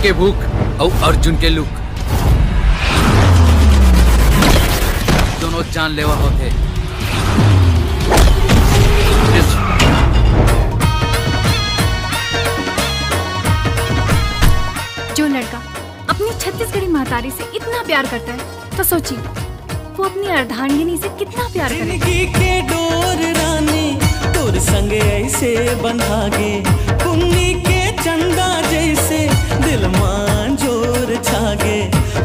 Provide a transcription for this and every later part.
के भूख और अर्जुन के लुक दोनों जानलेवा होते। जो लड़का अपनी छत्तीसगढ़ी महतारी से इतना प्यार करता है तो सोचिए वो अपनी अर्धांगिनी से कितना प्यार करेगा। जिंदगी के डोर रानी तोर संग ऐसे बंधागे, कुन्नी के चंदा जैसे दिल मान जोर छागे।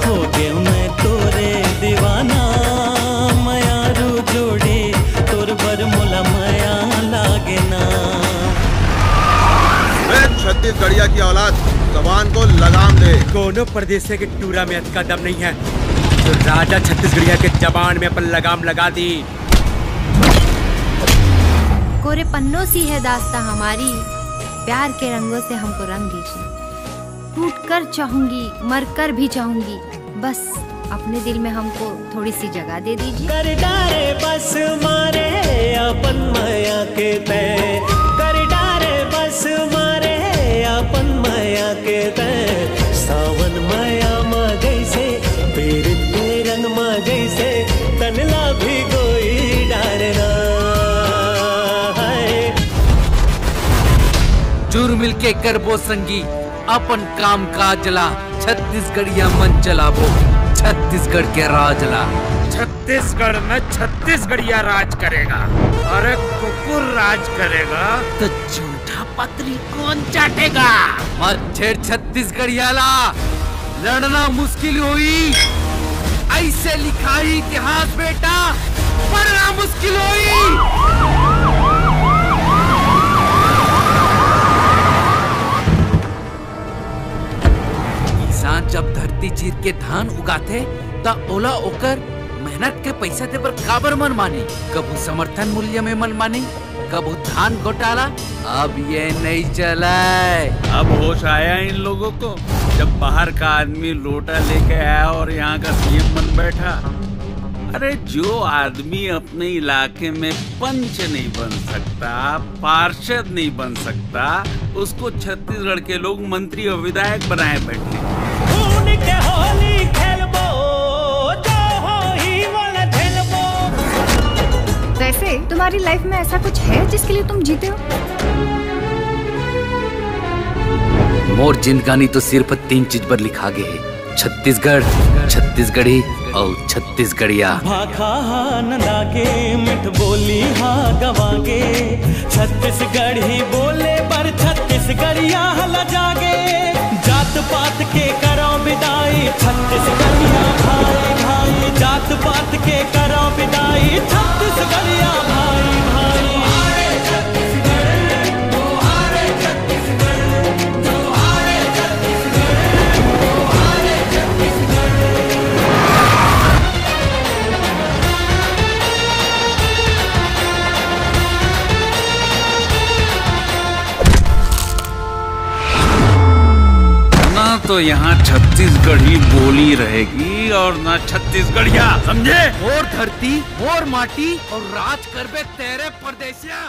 हो गए मैं तोरे दीवाना, मयारू जोड़ी तोर बर मोला मया लागे ना। छत्तीसगढ़िया की औलाद जबान को लगाम दे। कोनो प्रदेश के टूरा में का दम नहीं है तो राजा छत्तीसगढ़िया के जबान में अपन लगाम लगा दी। कोरे पन्नों सी है दास्तां हमारी, प्यार के रंगों से हमको रंग दीजिए। टूट कर चाहूंगी, मर कर भी चाहूंगी, बस अपने दिल में हमको थोड़ी सी जगह दे दीजिए। कर डारे बस मारे अपन माया के तय, कर डारे बस मारे अपन माया के तय। सावन माया मगई से पीरित के रंग मगई से तनला भी कोई डारना है। जुर मिल के करबो संगी अपन काम काजला, छत्तीसगढ़िया मन चलाबो छत्तीसगढ़ के राजला। छत्तीसगढ़ में छत्तीसगढ़िया राज करेगा, अरे कुकुर राज करेगा तो झूठा पत्री कौन चाटेगा। मत छेड़ छत्तीसगढ़िया ला, लड़ना मुश्किल हुई। ऐसे लिखा ही इतिहास बेटा, पढ़ना मुश्किल हुई। किसान जब धरती चीर के धान उगाते ता ओला ओकर मेहनत के पैसा दे पर काबर मन माने। कबू समर्थन मूल्य में मन माने, कबू धान घोटाला। अब ये नहीं चला। अब होश आया इन लोगों को जब बाहर का आदमी लोटा लेके आया और यहाँ का सीएम बन बैठा। अरे जो आदमी अपने इलाके में पंच नहीं बन सकता, पार्षद नहीं बन सकता, उसको छत्तीसगढ़ के लोग मंत्री और विधायक बनाए बैठे। वैसे तुम्हारी लाइफ में ऐसा कुछ है जिसके लिए तुम जीते हो? मोर जिंदगानी तो सिर्फ 3 चीज पर लिखा गया है, छत्तीसगढ़, छत्तीसगढ़ी और छत्तीसगढ़िया। भाखा न लागे मिठ बोली हा गवागे, छत्तीसगढ़ी बोले पर छत्तीसगढ़िया हला जागे। जात पात के करो विदाई छत्तीसगढ़िया भाई भाई, जात पात के करो विदाई छत्तीसगढ़िया भाई भाई। तो यहाँ छत्तीसगढ़ी बोली रहेगी और ना छत्तीसगढ़िया, समझे। और धरती और माटी और राज करबे तेरे परदेसिया।